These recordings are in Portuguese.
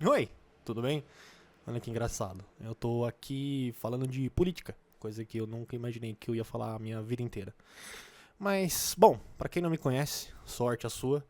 Oi, tudo bem? Olha que engraçado. Eu tô aqui falando de política, coisa que eu nunca imaginei que eu ia falar a minha vida inteira. Mas, bom, pra quem não me conhece, sorte a sua.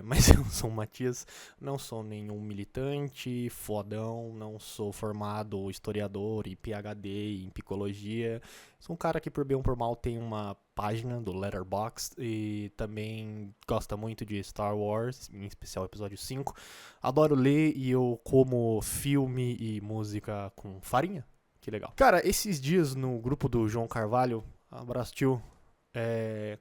Mas eu sou o Matias, não sou nenhum militante, fodão, não sou formado historiador e PhD em psicologia. Sou um cara que por bem ou por mal tem uma página do Letterboxd e também gosta muito de Star Wars, em especial o episódio 5. Adoro ler e eu como filme e música com farinha. Que legal. Cara, esses dias no grupo do João Carvalho, abraço tio,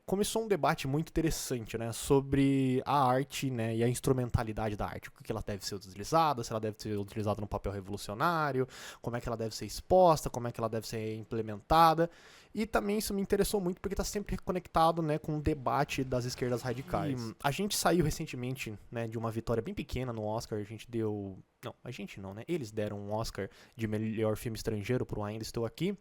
começou um debate muito interessante, né, sobre a arte, né, e a instrumentalidade da arte, o que ela deve ser utilizada, se ela deve ser utilizada num papel revolucionário, como é que ela deve ser exposta, como é que ela deve ser implementada, e também isso me interessou muito porque está sempre conectado, né, com o debate das esquerdas radicais. E a gente saiu recentemente, né, de uma vitória bem pequena no Oscar, a gente deu... Não, a gente não, né? Eles deram um Oscar de melhor filme estrangeiro pro Ainda Estou Aqui,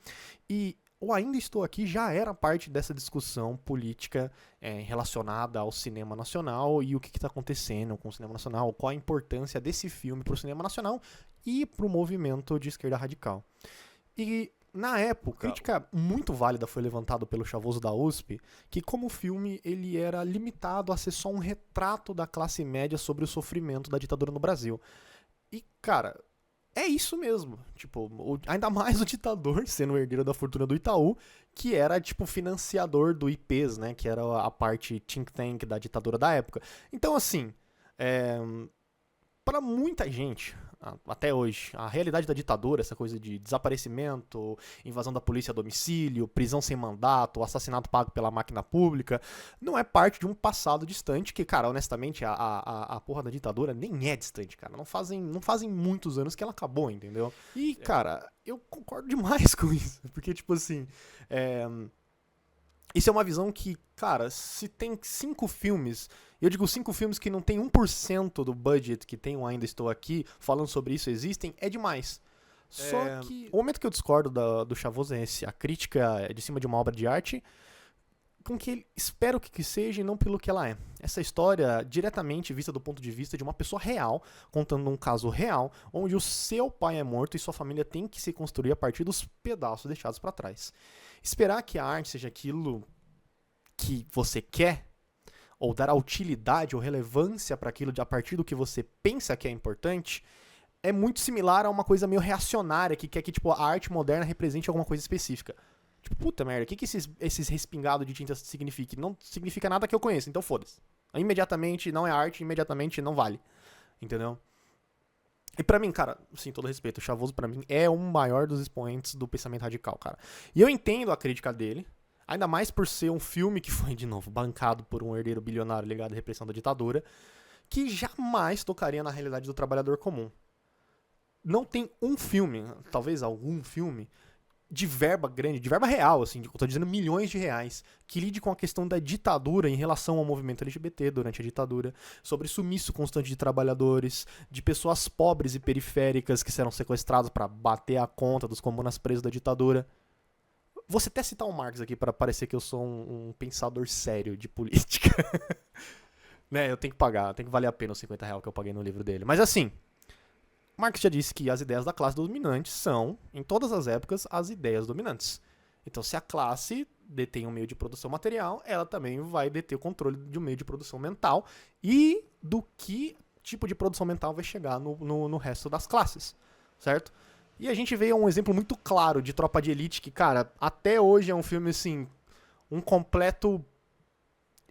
e o Ainda Estou Aqui já era parte dessa discussão política relacionada ao cinema nacional e o que está acontecendo com o cinema nacional, qual a importância desse filme para o cinema nacional e para o movimento de esquerda radical. E na época, crítica muito válida foi levantada pelo Chavoso da USP, que como filme ele era limitado a ser só um retrato da classe média sobre o sofrimento da ditadura no Brasil. E, cara, é isso mesmo. Tipo, ainda mais o ditador sendo o herdeiro da fortuna do Itaú, que era, tipo, financiador do IPs, né? Que era a parte think tank da ditadura da época. Então, assim, é, para muita gente, até hoje, a realidade da ditadura, essa coisa de desaparecimento, invasão da polícia a domicílio, prisão sem mandato, assassinato pago pela máquina pública, não é parte de um passado distante, que, cara, honestamente, a porra da ditadura nem é distante, cara. Não fazem muitos anos que ela acabou, entendeu? E, cara, eu concordo demais com isso, porque, tipo assim, é, isso é uma visão que, cara, se tem 5 filmes, e eu digo 5 filmes que não tem 1% do budget que tem o Ainda Estou Aqui, falando sobre isso existem, é demais. Só que o momento que eu discordo do Chavoso é esse, a crítica é de cima de uma obra de arte, com que ele espero que seja e não pelo que ela é. Essa história diretamente vista do ponto de vista de uma pessoa real, contando um caso real, onde o seu pai é morto e sua família tem que se construir a partir dos pedaços deixados para trás. Esperar que a arte seja aquilo que você quer, ou dar a utilidade ou relevância para aquilo a partir do que você pensa que é importante, é muito similar a uma coisa meio reacionária que quer que tipo, a arte moderna represente alguma coisa específica. Tipo, puta merda, o que esses respingados de tinta significam? Não significa nada que eu conheça, então foda-se. Imediatamente não é arte, imediatamente não vale. Entendeu? E pra mim, cara, sim, todo respeito, o Chavoso pra mim é o maior dos expoentes do pensamento radical, cara. E eu entendo a crítica dele, ainda mais por ser um filme que foi, de novo, bancado por um herdeiro bilionário ligado à repressão da ditadura, que jamais tocaria na realidade do trabalhador comum. Não tem um filme, talvez algum filme, de verba grande, de verba real, assim, eu tô dizendo milhões de reais, que lide com a questão da ditadura em relação ao movimento LGBT durante a ditadura, sobre sumiço constante de trabalhadores, de pessoas pobres e periféricas que serão sequestradas para bater a conta dos comunas presos da ditadura. Vou até citar o Marx aqui para parecer que eu sou um pensador sério de política. Né, eu tenho que pagar, tem que valer a pena os R$ 50 que eu paguei no livro dele. Mas assim, Marx já disse que as ideias da classe dominante são, em todas as épocas, as ideias dominantes. Então, se a classe detém um meio de produção material, ela também vai deter o controle de um meio de produção mental e do que tipo de produção mental vai chegar no resto das classes, certo? E a gente vê um exemplo muito claro de Tropa de Elite, que, cara, até hoje é um filme, assim, um completo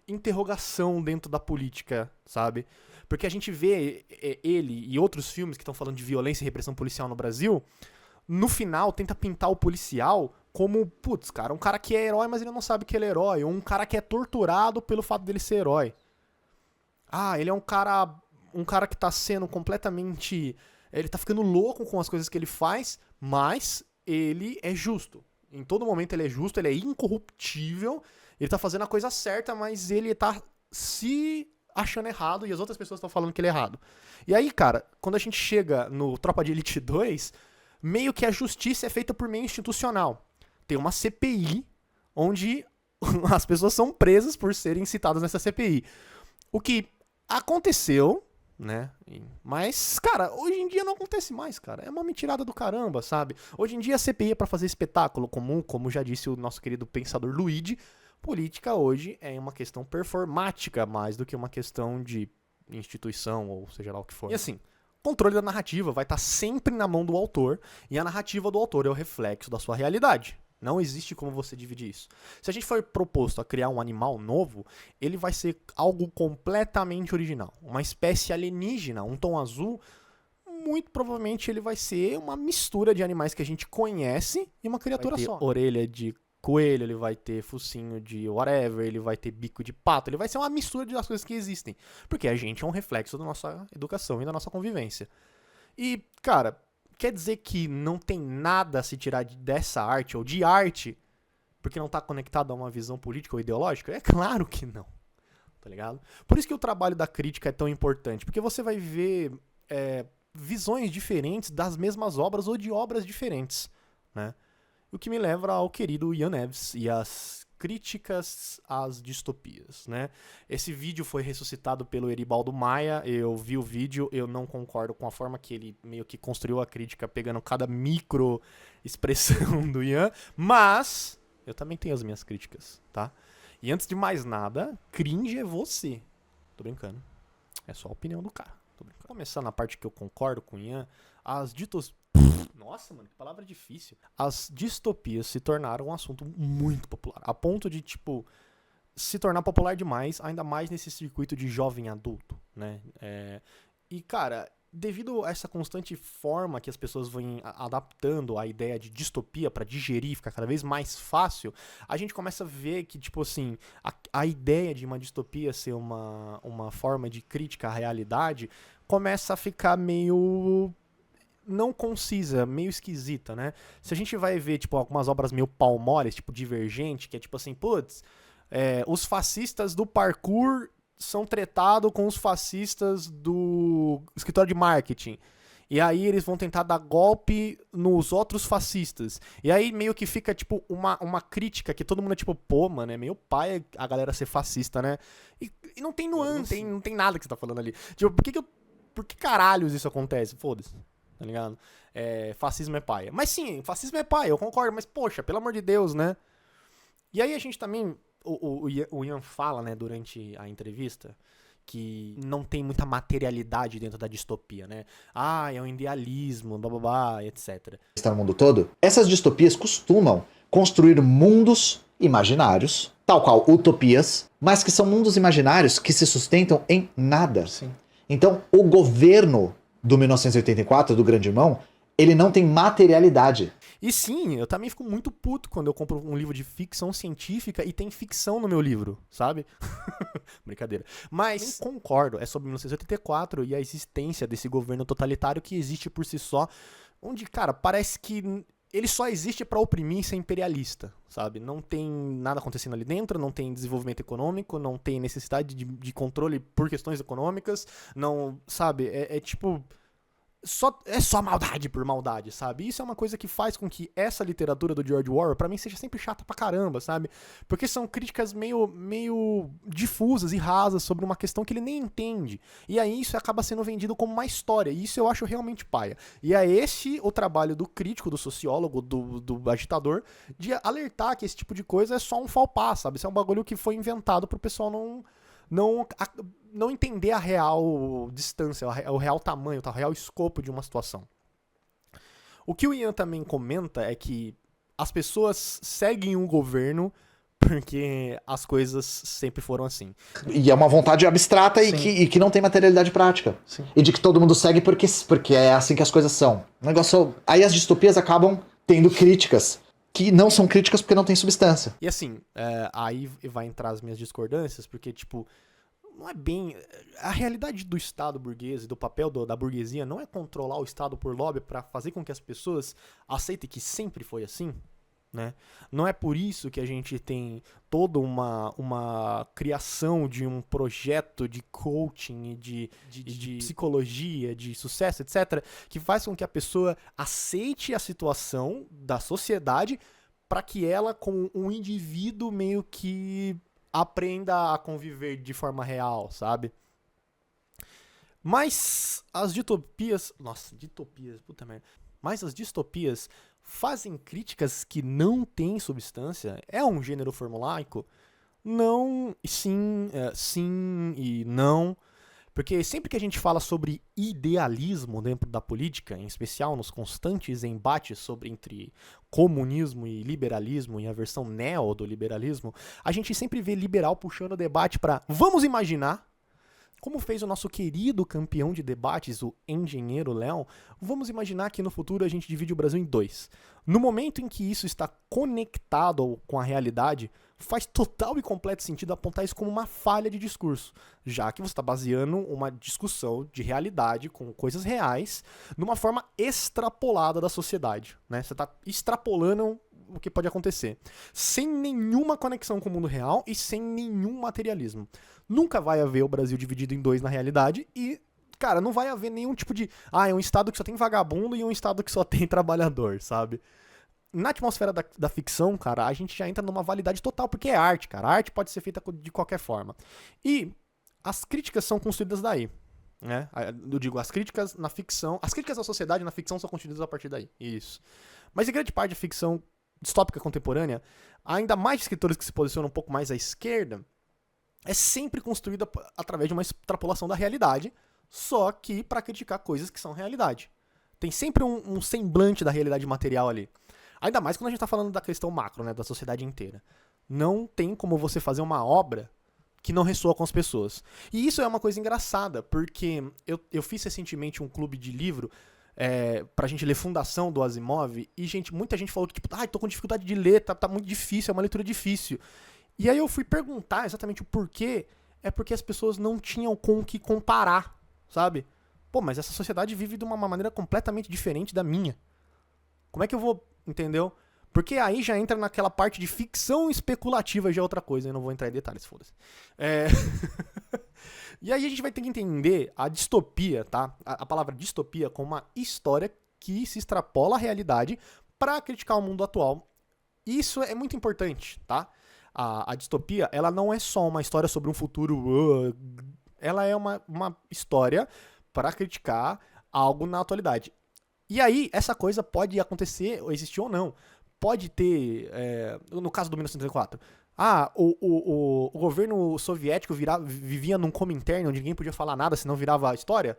interrogação dentro da política, sabe? Porque a gente vê ele e outros filmes que estão falando de violência e repressão policial no Brasil, no final tenta pintar o policial como, putz, cara, um cara que é herói, mas ele não sabe que ele é herói, ou um cara que é torturado pelo fato dele ser herói. Ah, ele é um cara que tá sendo completamente, ele tá ficando louco com as coisas que ele faz, mas ele é justo. Em todo momento ele é justo, ele é incorruptível, ele tá fazendo a coisa certa, mas ele tá se achando errado e as outras pessoas estão falando que ele é errado. E aí, cara, quando a gente chega no Tropa de Elite 2, meio que a justiça é feita por meio institucional. Tem uma CPI onde as pessoas são presas por serem citadas nessa CPI. O que aconteceu, né? Mas, cara, hoje em dia não acontece mais, cara. É uma mentirada do caramba, sabe? Hoje em dia a CPI é pra fazer espetáculo comum, como já disse o nosso querido pensador Luigi. Política hoje é uma questão performática mais do que uma questão de instituição, ou seja lá o que for. E assim, controle da narrativa vai estar sempre na mão do autor, e a narrativa do autor é o reflexo da sua realidade. Não existe como você dividir isso. Se a gente for proposto a criar um animal novo, ele vai ser algo completamente original. Uma espécie alienígena, um tom azul, muito provavelmente ele vai ser uma mistura de animais que a gente conhece e uma criatura só. Orelha de coelho, ele vai ter focinho de whatever, ele vai ter bico de pato, ele vai ser uma mistura das coisas que existem. Porque a gente é um reflexo da nossa educação e da nossa convivência. E, cara, quer dizer que não tem nada a se tirar dessa arte ou de arte porque não está conectado a uma visão política ou ideológica? É claro que não, tá ligado? Por isso que o trabalho da crítica é tão importante, porque você vai ver visões diferentes das mesmas obras ou de obras diferentes, né? O que me leva ao querido Ian Neves e as críticas às distopias, né? Esse vídeo foi ressuscitado pelo Eribaldo Maia, eu vi o vídeo, eu não concordo com a forma que ele meio que construiu a crítica, pegando cada micro expressão do Ian, mas eu também tenho as minhas críticas, tá? E antes de mais nada, cringe é você. Tô brincando. É só a opinião do cara. Tô brincando. Começar na parte que eu concordo com o Ian, as ditos... Nossa, mano, que palavra difícil. As distopias se tornaram um assunto muito popular, a ponto de, tipo, se tornar popular demais, ainda mais nesse circuito de jovem adulto, né? E, cara, devido a essa constante forma que as pessoas vão adaptando a ideia de distopia pra digerir, ficar cada vez mais fácil, a gente começa a ver que, tipo assim, a ideia de uma distopia ser uma forma de crítica à realidade começa a ficar meio... não concisa, meio esquisita, né? Se a gente vai ver, tipo, algumas obras meio palmores, tipo Divergente, que é tipo assim, putz, os fascistas do parkour são tretados com os fascistas do escritório de marketing. E aí eles vão tentar dar golpe nos outros fascistas. E aí meio que fica, tipo, uma crítica que todo mundo é tipo, pô, mano, é meio pai a galera ser fascista, né? E não tem nuance, não tem nada que você tá falando ali. Tipo, por que caralhos isso acontece? Foda-se. Tá ligado? Fascismo é paia. Mas sim, fascismo é paia, eu concordo, mas poxa, pelo amor de Deus, né? E aí a gente também, o Ian fala, né, durante a entrevista, que não tem muita materialidade dentro da distopia, né? É um idealismo, blá blá blá, etc. Está no mundo todo? Essas distopias costumam construir mundos imaginários, tal qual utopias, mas que são mundos imaginários que se sustentam em nada. Sim. Então, o governo do 1984, do Grande Irmão, ele não tem materialidade. E sim, eu também fico muito puto quando eu compro um livro de ficção científica e tem ficção no meu livro, sabe? Brincadeira. Mas concordo, é sobre 1984 e a existência desse governo totalitário que existe por si só, onde, cara, parece que ele só existe pra oprimir e ser imperialista, sabe? Não tem nada acontecendo ali dentro, não tem desenvolvimento econômico, não tem necessidade de controle por questões econômicas, não, sabe? Tipo... é só maldade por maldade, sabe? Isso é uma coisa que faz com que essa literatura do George Orwell, pra mim, seja sempre chata pra caramba, sabe? Porque são críticas meio difusas e rasas sobre uma questão que ele nem entende. E aí isso acaba sendo vendido como uma história, e isso eu acho realmente paia. E é esse o trabalho do crítico, do sociólogo, do agitador, de alertar que esse tipo de coisa é só um faux pas, sabe? Isso é um bagulho que foi inventado pro pessoal não entender a real distância, o real tamanho, o real escopo de uma situação. O que o Ian também comenta é que as pessoas seguem o governo porque as coisas sempre foram assim. E é uma vontade abstrata e que não tem materialidade prática. Sim. E de que todo mundo segue porque é assim que as coisas são. O negócio... Aí as distopias acabam tendo críticas que não são críticas porque não tem substância. E assim, aí vai entrar as minhas discordâncias, porque, tipo, não é bem... A realidade do Estado burguês e do papel da burguesia não é controlar o Estado por lobby para fazer com que as pessoas aceitem que sempre foi assim, né? Não é por isso que a gente tem toda uma criação de um projeto de coaching, de psicologia, de sucesso, etc., que faz com que a pessoa aceite a situação da sociedade para que ela, como um indivíduo, meio que aprenda a conviver de forma real, sabe? Mas as distopias... Nossa, distopias, puta merda. Mas as distopias fazem críticas que não têm substância? É um gênero formulaico? Não, sim, sim e não. Porque sempre que a gente fala sobre idealismo dentro da política, em especial nos constantes embates entre comunismo e liberalismo e a versão neo do liberalismo, a gente sempre vê liberal puxando o debate para vamos imaginar, como fez o nosso querido campeão de debates, o engenheiro Léo, vamos imaginar que no futuro a gente divide o Brasil em dois. No momento em que isso está conectado com a realidade, faz total e completo sentido apontar isso como uma falha de discurso, já que você está baseando uma discussão de realidade com coisas reais numa forma extrapolada da sociedade, né? Você está extrapolando o que pode acontecer, sem nenhuma conexão com o mundo real e sem nenhum materialismo. Nunca vai haver o Brasil dividido em dois na realidade e, cara, não vai haver nenhum tipo de... é um estado que só tem vagabundo e um estado que só tem trabalhador, sabe? Na atmosfera da ficção, cara, a gente já entra numa validade total, porque é arte, cara. A arte pode ser feita de qualquer forma. E as críticas são construídas daí, né? Eu digo, as críticas na ficção... As críticas à sociedade na ficção são construídas a partir daí. Isso. Mas em grande parte da ficção distópica contemporânea, ainda mais de escritores que se posicionam um pouco mais à esquerda, é sempre construída através de uma extrapolação da realidade, só que para criticar coisas que são realidade. Tem sempre um semblante da realidade material ali. Ainda mais quando a gente tá falando da questão macro, né, da sociedade inteira. Não tem como você fazer uma obra que não ressoa com as pessoas. E isso é uma coisa engraçada, porque eu fiz recentemente um clube de livro pra gente ler Fundação do Asimov, e muita gente falou que, tipo, tô com dificuldade de ler, tá muito difícil, é uma leitura difícil. E aí eu fui perguntar exatamente o porquê. É porque as pessoas não tinham com o que comparar, sabe? Pô, mas essa sociedade vive de uma maneira completamente diferente da minha. Como é que eu vou... Entendeu? Porque aí já entra naquela parte de ficção especulativa, já é outra coisa. Eu não vou entrar em detalhes, foda-se. E aí a gente vai ter que entender a distopia, tá? A palavra distopia como uma história que se extrapola à realidade pra criticar o mundo atual. Isso é muito importante, tá? A distopia, ela não é só uma história sobre um futuro... Ela é uma história para criticar algo na atualidade. E aí, essa coisa pode acontecer, ou existir ou não. Pode ter, no caso do 1984, o governo soviético vivia num Comintern onde ninguém podia falar nada, senão virava história.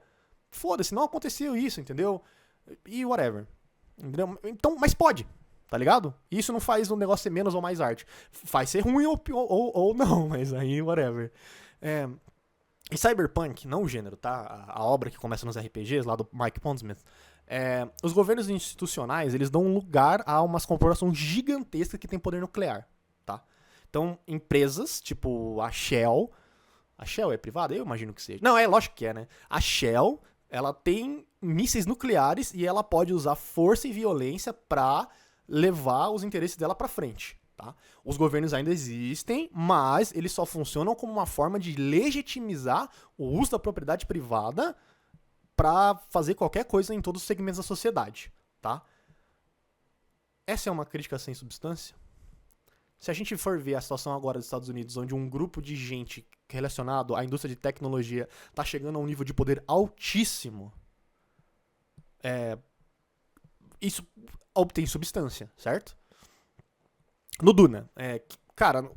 Foda-se, não aconteceu isso, entendeu? E whatever. Entendeu? Então, mas pode, tá ligado? Isso não faz o negócio ser menos ou mais arte. Faz ser ruim ou não, mas aí whatever. E Cyberpunk, não o gênero, tá? A obra que começa nos RPGs, lá do Mike Pondsmith. Os governos institucionais, eles dão lugar a umas corporações gigantescas que têm poder nuclear, tá? Então, empresas, tipo a Shell é privada? Eu imagino que seja. Não, lógico que é, né? A Shell, ela tem mísseis nucleares e ela pode usar força e violência pra levar os interesses dela pra frente, tá? Os governos ainda existem, mas eles só funcionam como uma forma de legitimizar o uso da propriedade privada pra fazer qualquer coisa em todos os segmentos da sociedade, tá? Essa é uma crítica sem substância? Se a gente for ver a situação agora dos Estados Unidos, onde um grupo de gente relacionado à indústria de tecnologia tá chegando a um nível de poder altíssimo, isso obtém substância, certo? No Duna, cara,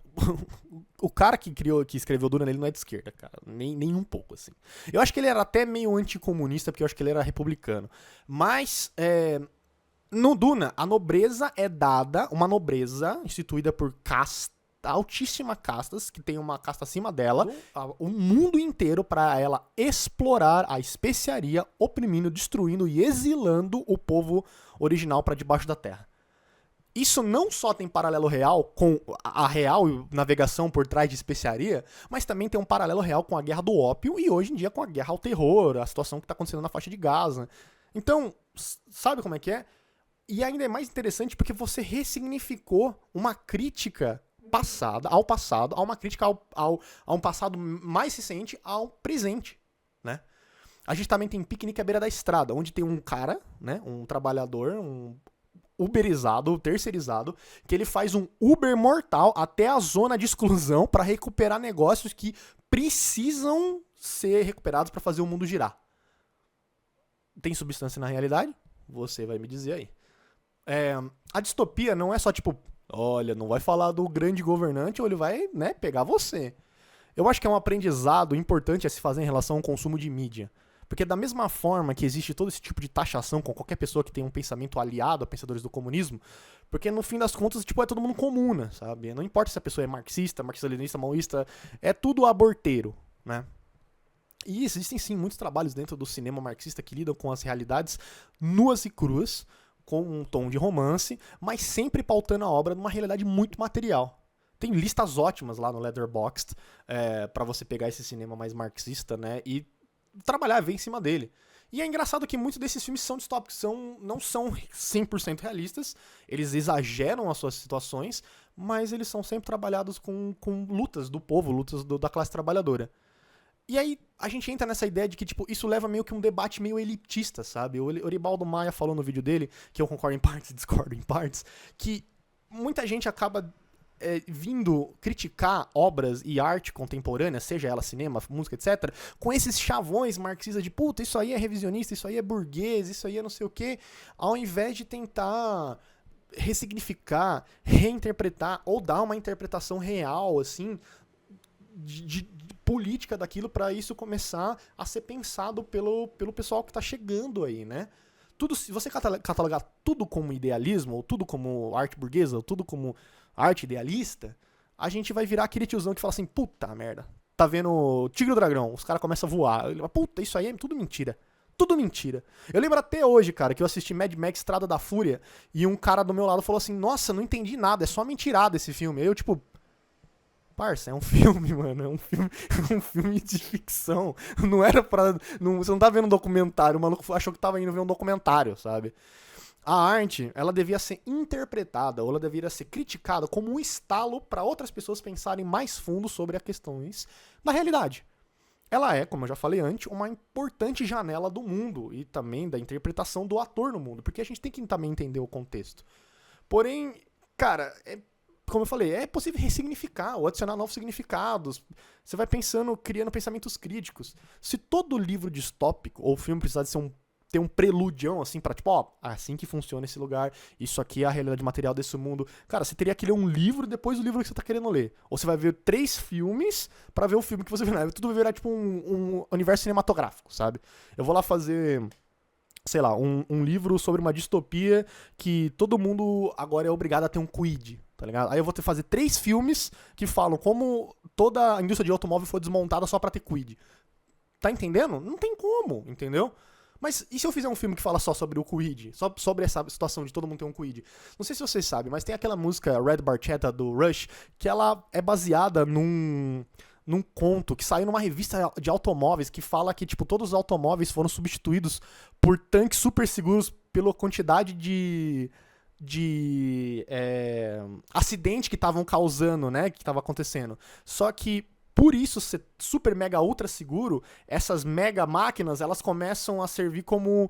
o cara que escreveu Duna, ele não é de esquerda, cara, nem um pouco, assim. Eu acho que ele era até meio anticomunista, porque eu acho que ele era republicano. Mas, no Duna, a nobreza é dada, uma nobreza instituída por altíssimas castas, que tem uma casta acima dela, o mundo inteiro pra ela explorar a especiaria, oprimindo, destruindo e exilando o povo original pra debaixo da terra. Isso não só tem paralelo real com a real navegação por trás de especiaria, mas também tem um paralelo real com a guerra do ópio e hoje em dia com a guerra ao terror, a situação que está acontecendo na faixa de Gaza. Então, sabe como é que é? E ainda é mais interessante porque você ressignificou uma crítica ao passado, a uma crítica a um passado mais recente, ao presente, né? A gente também tem Piquenique à Beira da Estrada, onde tem um cara, né, um trabalhador, um uberizado, terceirizado, que ele faz um Uber mortal até a zona de exclusão para recuperar negócios que precisam ser recuperados para fazer o mundo girar. Tem substância na realidade? Você vai me dizer aí. A distopia não é só tipo, olha, não vai falar do grande governante ou ele vai, né, pegar você. Eu acho que é um aprendizado importante a se fazer em relação ao consumo de mídia. Porque da mesma forma que existe todo esse tipo de taxação com qualquer pessoa que tem um pensamento aliado a pensadores do comunismo, porque no fim das contas, tipo, é todo mundo comuna, sabe? Não importa se a pessoa é marxista, marxista-leninista, maoísta, é tudo aborteiro, né? E existem sim muitos trabalhos dentro do cinema marxista que lidam com as realidades nuas e cruas, com um tom de romance, mas sempre pautando a obra numa realidade muito material. Tem listas ótimas lá no Letterboxd pra você pegar esse cinema mais marxista, né, e trabalhar, ver em cima dele. E é engraçado que muitos desses filmes são distópicos, não são 100% realistas, eles exageram as suas situações, mas eles são sempre trabalhados com lutas do povo, lutas da classe trabalhadora. E aí a gente entra nessa ideia de que, tipo, isso leva meio que um debate meio elitista, sabe? O Oribaldo Maia falou no vídeo dele, que eu concordo em partes e discordo em partes, que muita gente acaba vindo criticar obras e arte contemporânea, seja ela cinema, música, etc., com esses chavões marxistas de, puta, isso aí é revisionista, isso aí é burguês, isso aí é não sei o quê, ao invés de tentar ressignificar, reinterpretar ou dar uma interpretação real, assim, de política daquilo para isso começar a ser pensado pelo pessoal que tá chegando aí, né? Tudo, se você catalogar tudo como idealismo, ou tudo como arte burguesa, ou tudo como arte idealista, a gente vai virar aquele tiozão que fala assim, puta merda, tá vendo Tigre e o Dragão, os caras começam a voar. Ele fala, puta, isso aí é tudo mentira. Tudo mentira. Eu lembro até hoje, cara, que eu assisti Mad Max Estrada da Fúria e um cara do meu lado falou assim, nossa, não entendi nada, é só mentirada esse filme. Aí eu, tipo, parça, é um filme, mano, é um filme de ficção. Não era pra... você não tá vendo um documentário, o maluco achou que tava indo ver um documentário, sabe? A arte, ela devia ser interpretada, ou ela deveria ser criticada como um estalo para outras pessoas pensarem mais fundo sobre as questões da realidade. Ela é, como eu já falei antes, uma importante janela do mundo e também da interpretação do ator no mundo, porque a gente tem que também entender o contexto. Porém, cara, como eu falei, é possível ressignificar ou adicionar novos significados. Você vai pensando, criando pensamentos críticos. Se todo livro distópico ou filme precisar de ter um preludião, assim, pra tipo, ó, assim que funciona esse lugar, isso aqui é a realidade material desse mundo. Cara, você teria que ler um livro depois do livro que você tá querendo ler. Ou você vai ver 3 filmes pra ver o filme que você vê. Tudo vai virar, tipo, um universo cinematográfico, sabe? Eu vou lá fazer, sei lá, um livro sobre uma distopia que todo mundo agora é obrigado a ter um quid, tá ligado? Aí eu vou ter que fazer 3 filmes que falam como toda a indústria de automóvel foi desmontada só pra ter quid. Tá entendendo? Não tem como, entendeu? Mas e se eu fizer um filme que fala só sobre o quid? Só sobre essa situação de todo mundo ter um quid? Não sei se vocês sabem, mas tem aquela música Red Barchetta do Rush, que ela é baseada num conto que saiu numa revista de automóveis que fala que, tipo, todos os automóveis foram substituídos por tanques super seguros pela quantidade de acidente que estavam causando, né, que estava acontecendo. Só que por isso ser super mega ultra seguro, essas mega máquinas, elas começam a servir como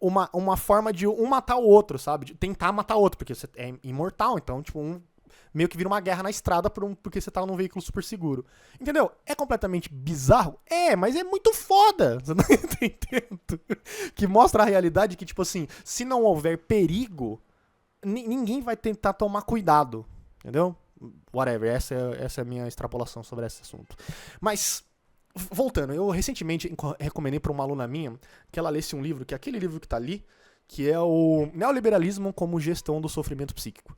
uma forma de um matar o outro, sabe? De tentar matar o outro, porque você é imortal, então, tipo, meio que vira uma guerra na estrada porque você tá num veículo super seguro. Entendeu? É completamente bizarro? É, mas é muito foda. Você não tá entendendo? Que mostra a realidade que, tipo assim, se não houver perigo, ninguém vai tentar tomar cuidado. Entendeu? Whatever, essa é a minha extrapolação sobre esse assunto. Mas, voltando, eu recentemente recomendei pra uma aluna minha que ela lesse um livro, que é aquele livro que tá ali, que é o Neoliberalismo como Gestão do Sofrimento Psíquico.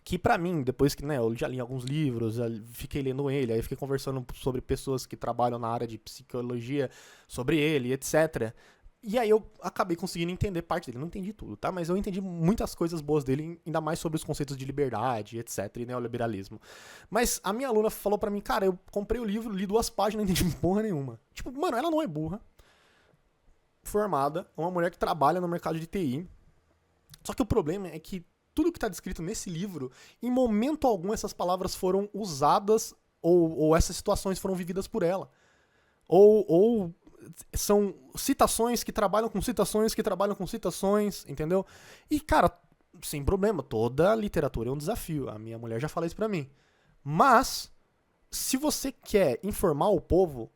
Que pra mim, depois que, né, eu já li alguns livros, fiquei lendo ele, aí fiquei conversando sobre pessoas que trabalham na área de psicologia, sobre ele, etc. E aí eu acabei conseguindo entender parte dele. Não entendi tudo, tá? Mas eu entendi muitas coisas boas dele, ainda mais sobre os conceitos de liberdade, etc, e neoliberalismo. Mas a minha aluna falou pra mim, cara, eu comprei o livro, li 2 páginas, não entendi porra nenhuma. Tipo, mano, ela não é burra. Formada, é uma mulher que trabalha no mercado de TI. Só que o problema é que tudo que tá descrito nesse livro, em momento algum essas palavras foram usadas ou essas situações foram vividas por ela. Ou são citações que trabalham com citações que trabalham com citações, entendeu? E, cara, sem problema, toda literatura é um desafio. A minha mulher já fala isso pra mim. Mas, se você quer informar o povo,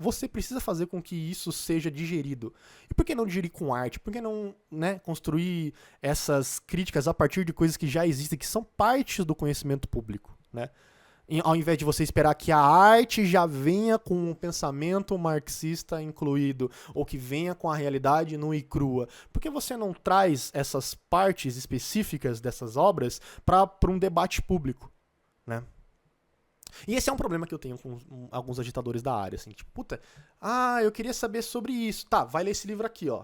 você precisa fazer com que isso seja digerido. E por que não digerir com arte? Por que não, né, construir essas críticas a partir de coisas que já existem, que são partes do conhecimento público, né? Ao invés de você esperar que a arte já venha com um pensamento marxista incluído, ou que venha com a realidade nua e crua. Por que você não traz essas partes específicas dessas obras para um debate público, né? E esse é um problema que eu tenho com alguns agitadores da área, assim, tipo, puta, eu queria saber sobre isso. Tá, vai ler esse livro aqui, ó.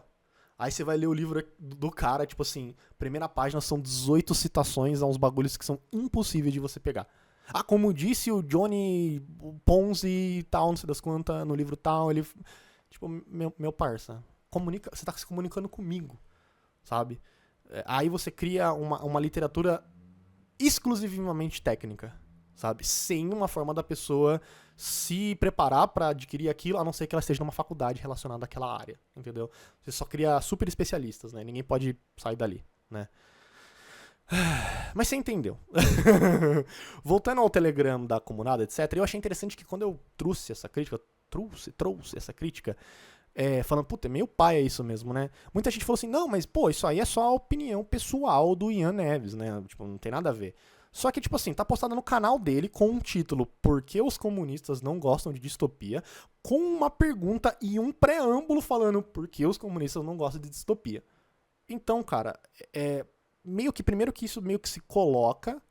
Aí você vai ler o livro do cara, tipo assim, primeira página são 18 citações a uns bagulhos que são impossíveis de você pegar. Como disse o Johnny Ponzi e tal, não sei das quantas, no livro tal, ele... Tipo, meu parça, você tá se comunicando comigo, sabe? Aí você cria uma literatura exclusivamente técnica, sabe? Sem uma forma da pessoa se preparar pra adquirir aquilo, a não ser que ela esteja numa faculdade relacionada àquela área, entendeu? Você só cria super especialistas, né? Ninguém pode sair dali, né? Mas você entendeu. Voltando ao Telegram da Comunada, etc., eu achei interessante que quando eu trouxe essa crítica, trouxe essa crítica, falando, puta, é meio pai é isso mesmo, né? Muita gente falou assim, não, mas pô, isso aí é só a opinião pessoal do Ian Neves, né? Tipo, não tem nada a ver. Só que, tipo assim, tá postada no canal dele com um título, Por que os comunistas não gostam de distopia? Com uma pergunta e um preâmbulo falando por que os comunistas não gostam de distopia. Então, cara, meio que, primeiro que isso meio que se coloca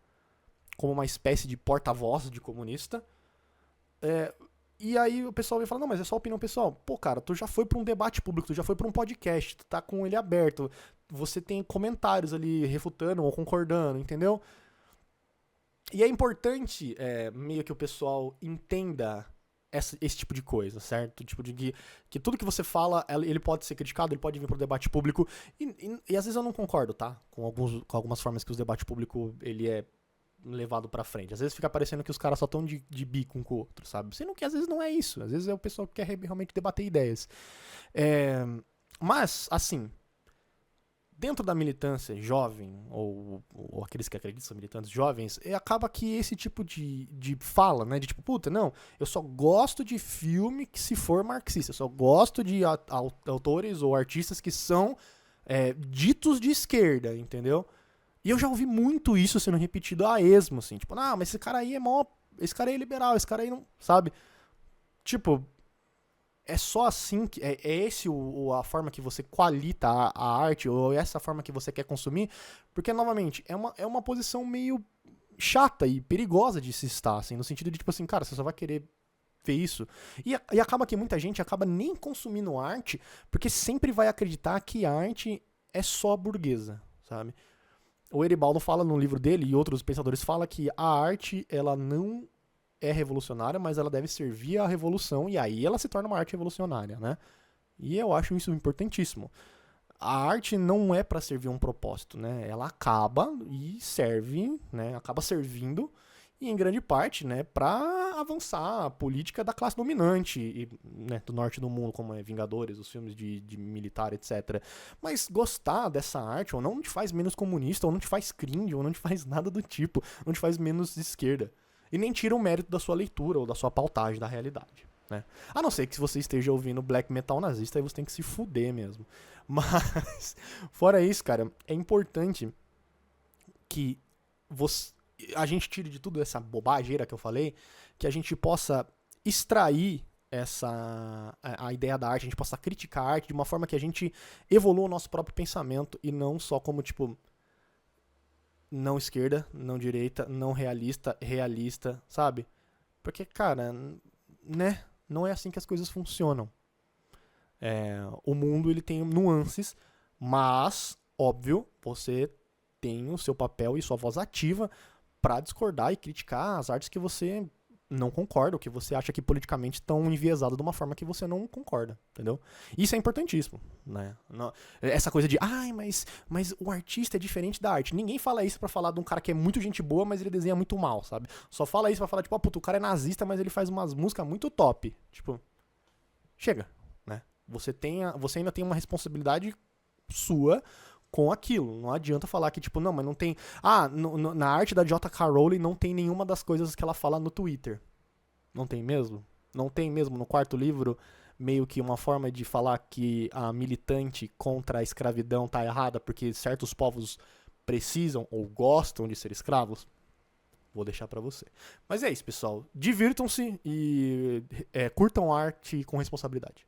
como uma espécie de porta-voz de comunista. E aí o pessoal vem falar, não, mas é só opinião pessoal. Pô, cara, tu já foi pra um debate público, tu já foi pra um podcast, tu tá com ele aberto, você tem comentários ali refutando ou concordando, entendeu? E é importante meio que o pessoal entenda esse tipo de coisa, certo? Tipo de que tudo que você fala, ele pode ser criticado, ele pode vir pro debate público. E às vezes eu não concordo, tá? Com algumas formas que o debate público ele é levado pra frente. Às vezes fica parecendo que os caras só estão de bico um com o outro, sabe? Sendo que às vezes não é isso. Às vezes é o pessoal que quer realmente debater ideias. Mas, assim, dentro da militância jovem, ou aqueles que acreditam são militantes jovens, acaba que esse tipo de fala, né, de tipo, puta, não, eu só gosto de filme que se for marxista, eu só gosto de autores ou artistas que são ditos de esquerda, entendeu? E eu já ouvi muito isso sendo repetido a esmo, assim, tipo, não, mas esse cara aí esse cara aí é liberal, esse cara aí não, sabe? Tipo, é só assim, esse a forma que você qualita a arte, ou essa forma que você quer consumir, porque, novamente, é uma posição meio chata e perigosa de se estar, assim, no sentido de, tipo assim, cara, você só vai querer ver isso. E acaba que muita gente acaba nem consumindo arte, porque sempre vai acreditar que a arte é só burguesa, sabe? O Eribaldo fala no livro dele, e outros pensadores falam que a arte, ela não é revolucionária, mas ela deve servir à revolução, e aí ela se torna uma arte revolucionária, né? E eu acho isso importantíssimo. A arte não é para servir um propósito, né? Ela acaba e serve, né? Acaba servindo, e em grande parte, né, para avançar a política da classe dominante, e, né, do norte do mundo, como Vingadores, os filmes de militar, etc. Mas gostar dessa arte ou não te faz menos comunista, ou não te faz cringe, ou não te faz nada do tipo, não te faz menos de esquerda. E nem tira o mérito da sua leitura ou da sua pautagem da realidade, né? A não ser que você esteja ouvindo black metal nazista, aí você tem que se fuder mesmo. Mas, fora isso, cara, é importante que a gente tire de tudo essa bobageira que eu falei, que a gente possa extrair a ideia da arte, a gente possa criticar a arte de uma forma que a gente evolua o nosso próprio pensamento e não só como, tipo, não esquerda, não direita, não realista, realista, sabe? Porque, cara, né? Não é assim que as coisas funcionam. O mundo, ele tem nuances, mas, óbvio, você tem o seu papel e sua voz ativa pra discordar e criticar as artes que você não concorda, ou que você acha que politicamente estão enviesadas de uma forma que você não concorda, entendeu? Isso é importantíssimo, né? Essa coisa de, mas o artista é diferente da arte. Ninguém fala isso pra falar de um cara que é muito gente boa, mas ele desenha muito mal, sabe? Só fala isso pra falar, tipo, puta, o cara é nazista, mas ele faz umas músicas muito top. Tipo, chega, né? Você ainda tem uma responsabilidade sua com aquilo. Não adianta falar que, tipo, não, mas não tem... na arte da J.K. Rowling não tem nenhuma das coisas que ela fala no Twitter. Não tem mesmo? Não tem mesmo no quarto livro meio que uma forma de falar que a militante contra a escravidão tá errada porque certos povos precisam ou gostam de ser escravos? Vou deixar pra você. Mas é isso, pessoal. Divirtam-se e curtam arte com responsabilidade.